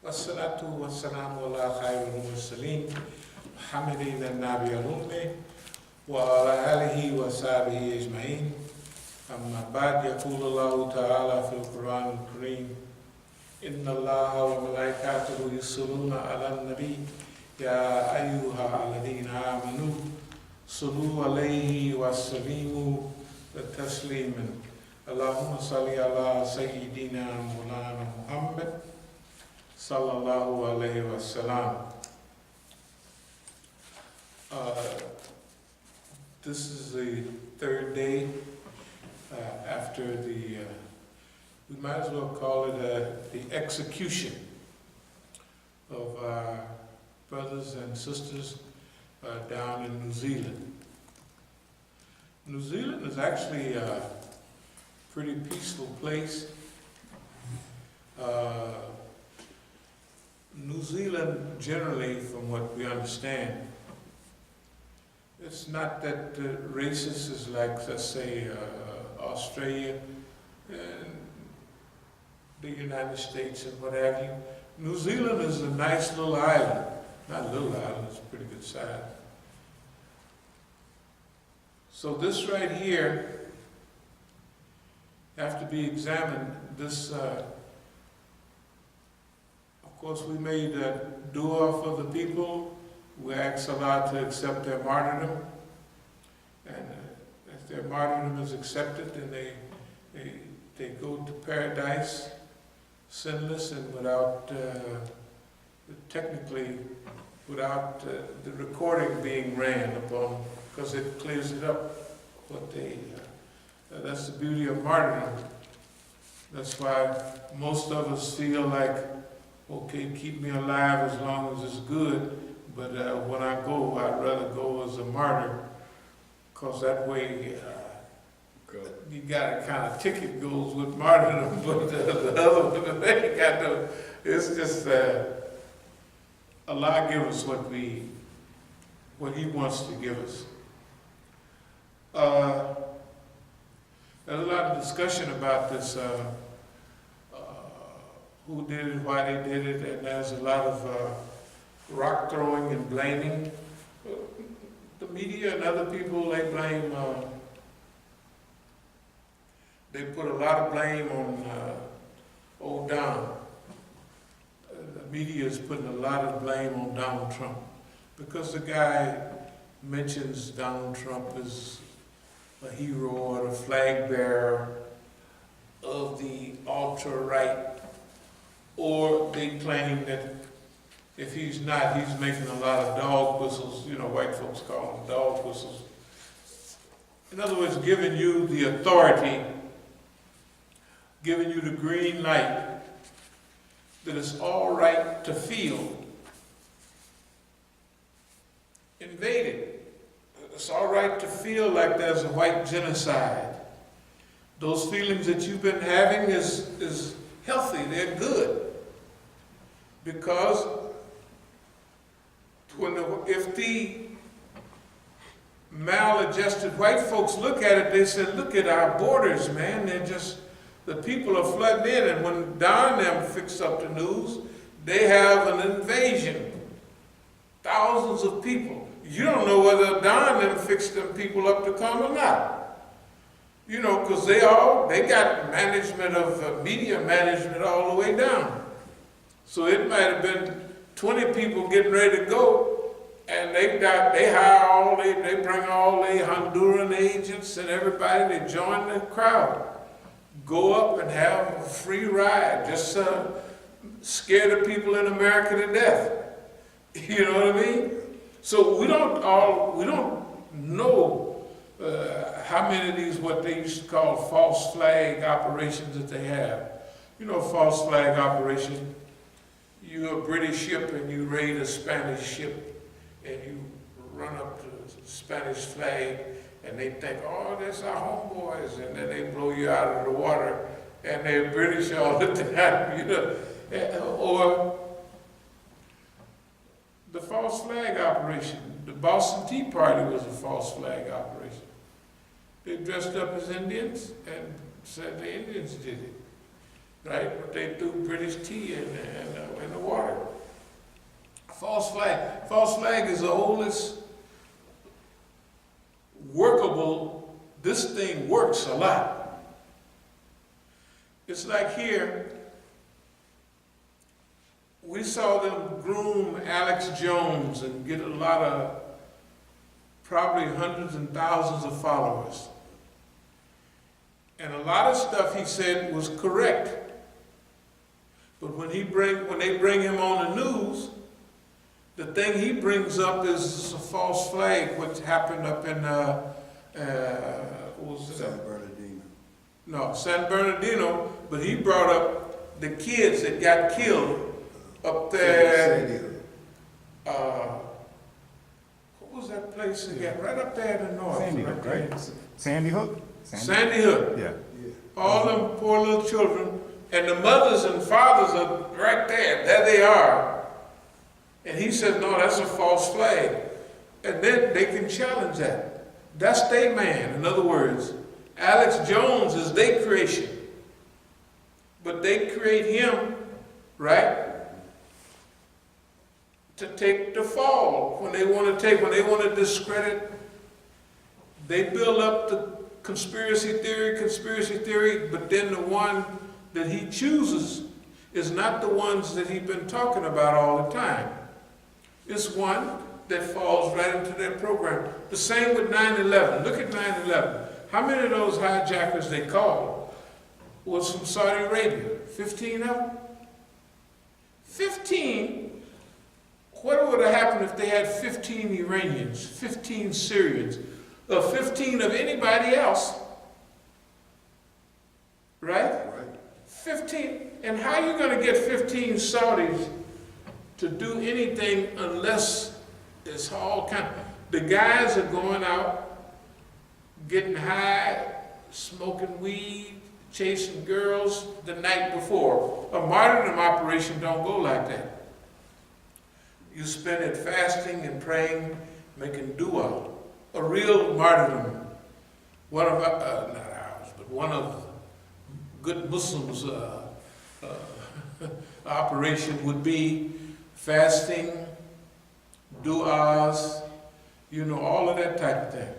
والصلاة والسلام على خير المرسلين محمد النبي الأمي وعلى آله وصحبه أجمعين. أما بعد، يقول الله تعالى في القرآن الكريم: إن الله وملائكته يصلون على النبي يا أيها الذين آمنوا صلوا عليه وسلموا تسليما. اللهم صل على سيدنا مولانا محمد صلى الله عليه وسلم. This is the third day after we might as well call it the execution of our brothers and sisters down in New Zealand. New Zealand is actually a pretty peaceful place. New Zealand, generally, from what we understand, it's not that racist as like, let's say, Australia and the United States and what have you. New Zealand is a nice little island. Not a little island, it's a pretty good size. So this right here have to be examined. This, of course, we made a dua for the people. We ask Allah to accept their martyrdom, and if their martyrdom is accepted, then they go to paradise, sinless and without, technically, without the recording being ran upon, because it clears it up. What they, that's the beauty of martyrdom. That's why most of us feel like, okay, keep me alive as long as it's good. But when I go, I'd rather go as a martyr, because that way you got a kind of ticket goes with martyrdom, but the other one, they ain't got no, it's just Allah give us what He wants to give us. There's a lot of discussion about this, who did it, why they did it, and there's a lot of rock throwing and blaming. The media and other people, they blame, they put a lot of blame on old Don. The media is putting a lot of blame on Donald Trump because the guy mentions Donald Trump as a hero or the flag bearer of the ultra-right, or they claim that if he's not, he's making a lot of dog whistles. You know, white folks call them dog whistles. In other words, giving you the authority, giving you the green light that it's all right to feel invaded. It's all right to feel like there's a white genocide. Those feelings that you've been having is healthy, they're good. Because if the maladjusted white folks look at it, they said, look at our borders, man. They're just, the people are flooding in. And when Don and them fix up the news, they have an invasion. Thousands of people. You don't know whether Don and them fixed them people up to come or not. You know, because they got management of media management all the way down. So it might have been 20 people getting ready to go, and they bring all the Honduran agents and everybody, they join the crowd. Go up and have a free ride, just scare the people in America to death. You know what I mean? So we don't know how many of these, what they used to call false flag operations that they have. You know, false flag operation. You're a British ship and you raid a Spanish ship and you run up to the Spanish flag and they think, oh, that's our homeboys, and then they blow you out of the water and they're British all the time, you know. Or the false flag operation. The Boston Tea Party was a false flag operation. They dressed up as Indians and said the Indians did it. Right? But they threw British tea in the water. false flag. False flag is the oldest workable, this thing works a lot. It's like here, we saw them groom Alex Jones and get a lot of, probably hundreds and thousands of followers. And a lot of stuff he said was correct. But when they bring him on the news, the thing he brings up is a false flag, what happened up in, what was it? San Bernardino. No, San Bernardino, but he brought up the kids that got killed up there. What was that place again? Right up there in the north. Sandy Hook, right? Sandy Hook? Sandy Hook. Yeah. All them poor little children, and the mothers and fathers are right there. There they are. And he said, no, that's a false flag. And then they can challenge that. That's their man. In other words, Alex Jones is their creation. But they create him, right, to take the fall. When they want to discredit, they build up the conspiracy theory, but then the one that he chooses is not the ones that he's been talking about all the time. It's one that falls right into their program. The same with 9/11. Look at 9/11. How many of those hijackers they called was from Saudi Arabia? 15 of them? 15? What would have happened if they had 15 Iranians, 15 Syrians, or 15 of anybody else? Right? 15. And how are you going to get 15 Saudis to do anything unless it's all kind of... The guys are going out, getting high, smoking weed, chasing girls the night before. A martyrdom operation don't go like that. You spend it fasting and praying, making dua. A real martyrdom. One of our, not ours, but one of good Muslims' operation would be fasting, du'as, all of that type of thing.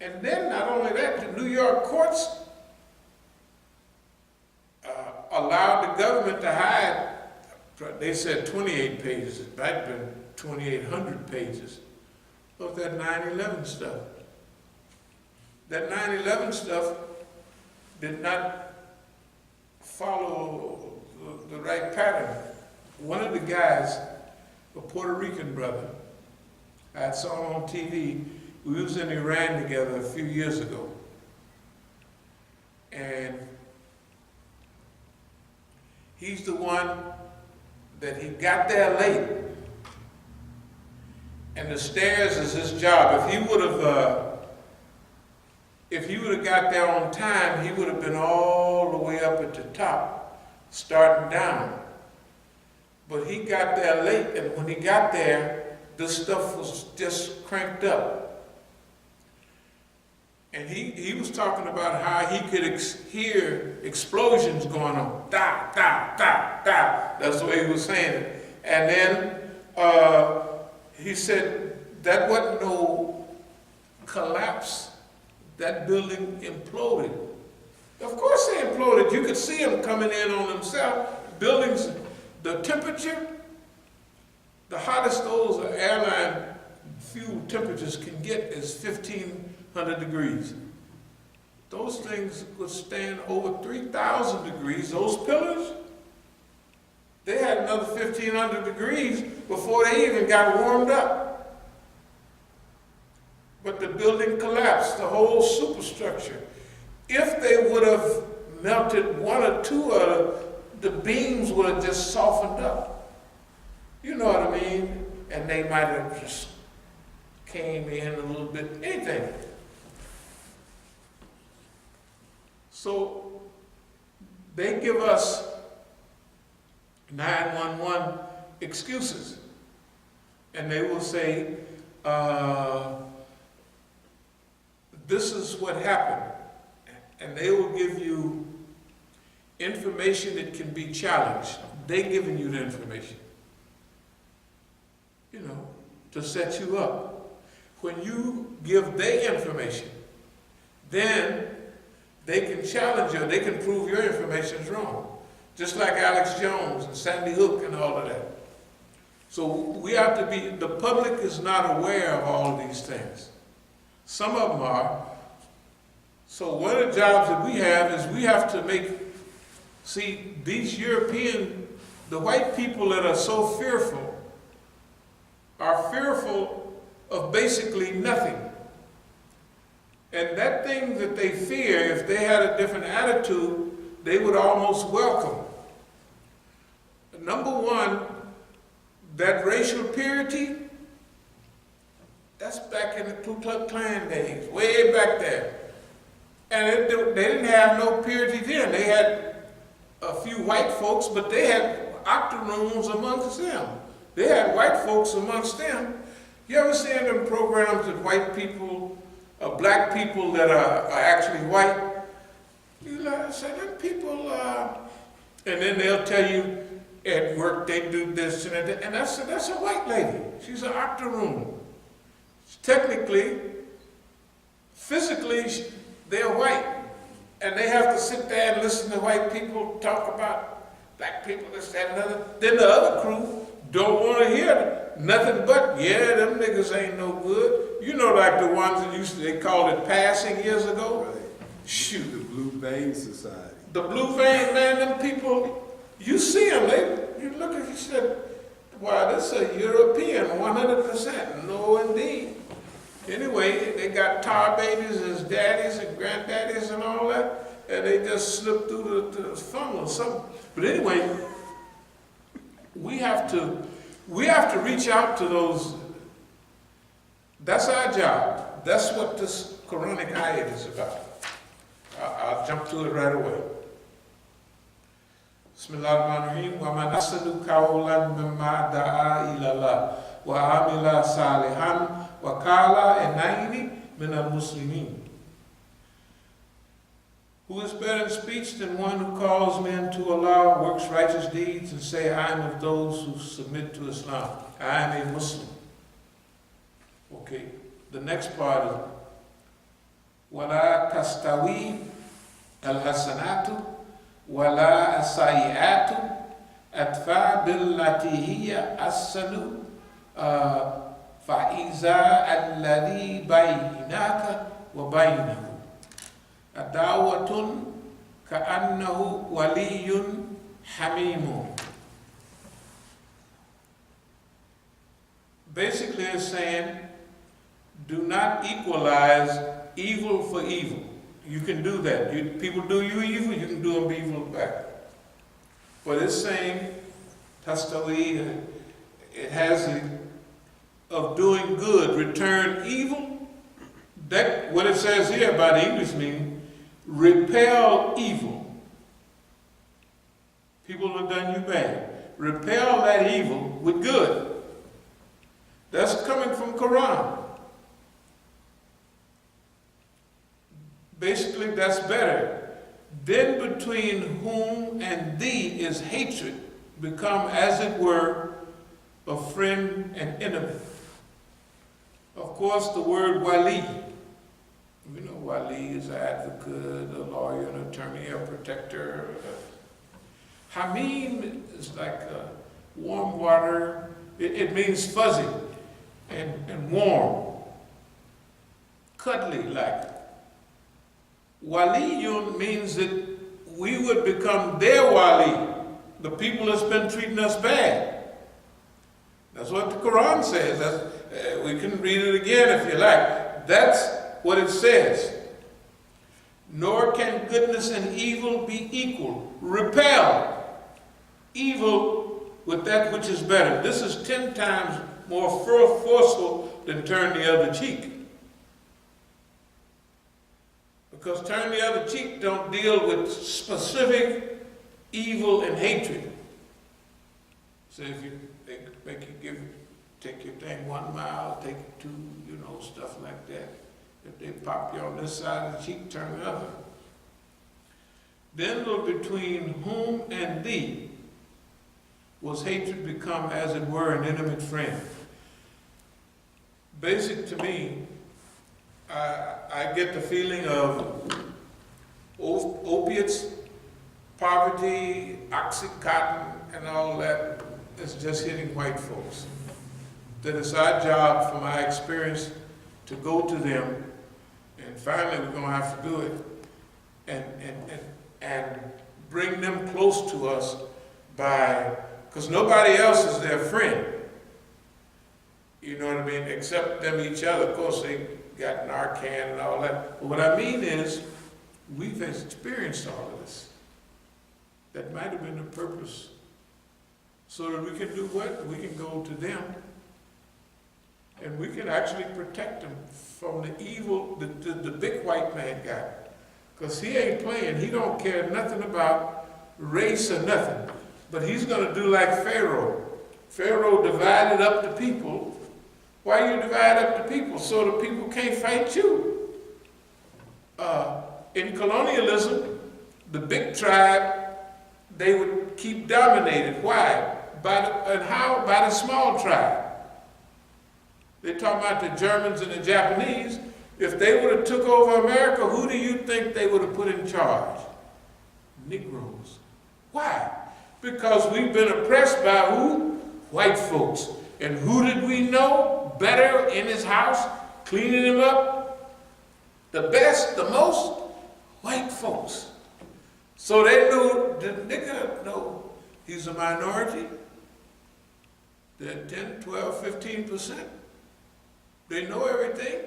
And then not only that, the New York courts allowed the government to hide, they said 28 pages, it might have been 2,800 pages of that 9/11 stuff. That 9/11 stuff did not follow the right pattern. One of the guys, a Puerto Rican brother, I saw him on TV. We was in Iran together a few years ago. And he's the one that he got there late. And the stairs is his job. If he would have got there on time, he would have been all the way up at the top, starting down. But he got there late, and when he got there, this stuff was just cranked up. And he was talking about how he could hear explosions going on. Da, da, da, da. That's the way he was saying it. And then he said that wasn't no collapse. That building imploded. Of course they imploded. You could see them coming in on themselves. Buildings, the temperature, the hottest those airline fuel temperatures can get is 1,500 degrees. Those things would stand over 3,000 degrees. Those pillars, they had another 1,500 degrees before they even got warmed up. But the building collapsed, the whole superstructure. If they would have melted one or two the beams would have just softened up. You know what I mean? And they might have just came in a little bit, anything. So they give us 911 excuses. And they will say, this is what happened. And they will give you information that can be challenged. They're giving you the information. to set you up. When you give their information, then they can challenge you, they can prove your information is wrong. Just like Alex Jones and Sandy Hook and all of that. So we have to be, the public is not aware of all of these things. Some of them are. So one of the jobs that we have is we have to see, these European, the white people that are so fearful, are fearful of basically nothing. And that thing that they fear, if they had a different attitude, they would almost welcome. Number one, that racial purity, that's back in the Ku Klux Klan days, way back there. And they didn't have no purity then. They had a few white folks, but they had octoroons amongst them. They had white folks amongst them. You ever see in them programs that white people, black people that are actually white? You say, them people, and then they'll tell you at work they do this and that. And that's a white lady. She's an octoroon. Technically, physically, they're white. And they have to sit there and listen to white people talk about black people, this, that, and other. Then the other crew don't want to hear nothing but, yeah, them niggas ain't no good. Like the ones that they called it passing years ago. Right. Shoot. The Blue Vein Society. The Blue Vein, man, them people, you see them, you look at, you said, wow, this is a European, 100%. No, indeed. Anyway, they got tar babies as daddies and granddaddies and all that, and they just slip through the funnel or something. But anyway, we have to reach out to those. That's our job. That's what this Quranic ayat is about. I'll jump to it right away. Bismillahirrahmanirrahim. Wa man ahsanu qawlan mimma da'a ila Allah wa amila salihan wa qala innani minal muslimin. Who is better in speech than one who calls men to Allah, works righteous deeds, and say, I am of those who submit to Islam. I am a Muslim. Okay, the next part is وَلَا تَسْتَوِي الْحَسَنَاتُ وَلَا السَّيِّئَاتُ أَدْفَعْ بِالَّتِي هِيَ أَحْسَنُ فَإِذَا الَّذِي بَيْنَكَ وَبَيْنَهُ عَدَاوَةٌ كَأَنَّهُ وَلِيٌّ حَمِيمٌ. Basically it's saying, do not equalize evil for evil. You can do that. People do you evil, you can do them evil back. But it's saying, tastawi, it has of doing good, return evil. That what it says here by the English meaning, repel evil. People have done you bad. Repel that evil with good. That's coming from Quran. Basically, that's better. Then between whom and thee is hatred, become as it were a friend and enemy. Of course, the word wali. We know wali is an advocate, a lawyer, an attorney, a protector. Hamim is like warm water. It means fuzzy and warm, cuddly like. Waliyun means that we would become their wali, the people that's been treating us bad. That's what the Quran says. We can read it again if you like. That's what it says. Nor can goodness and evil be equal. Repel evil with that which is better. This is 10 times more forceful than turn the other cheek. Because turn the other cheek don't deal with specific evil and hatred. So if you take your thing 1 mile, take it 2, stuff like that. If they pop you on this side of the cheek, turn the other. Then look between whom and thee was hatred become as it were an intimate friend. basic to me, I get the feeling of opiates, poverty, Oxycontin, and all that is just hitting white folks. That it's our job, from my experience, to go to them, and finally we're going to have to do it, and bring them close to us because nobody else is their friend. You know what I mean? Except them each other. Of course, they got Narcan and all that. But what I mean is, we've experienced all of this. That might have been the purpose. So that we can do what? We can go to them, and we can actually protect them from the evil the big white man got. Because he ain't playing. He don't care nothing about race or nothing. But he's going to do like Pharaoh. Pharaoh divided up the people. Why you divide up the people? So the people can't fight you. In colonialism, the big tribe, they would keep dominated. Why? By the small tribe. They're talking about the Germans and the Japanese. If they would have took over America, who do you think they would have put in charge? Negroes. Why? Because we've been oppressed by who? White folks. And who did we know better in his house, cleaning him up? The best, the most? White folks. So they knew, the nigga know he's a minority. They're 10, 12, 15%. They know everything.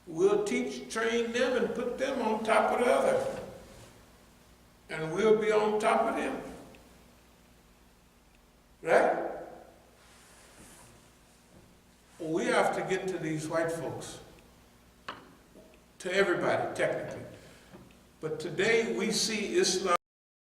We'll teach, train them, and put them on top of the other. And we'll be on top of them. Right? We have to get to these white folks. To everybody, technically. But today we see Islam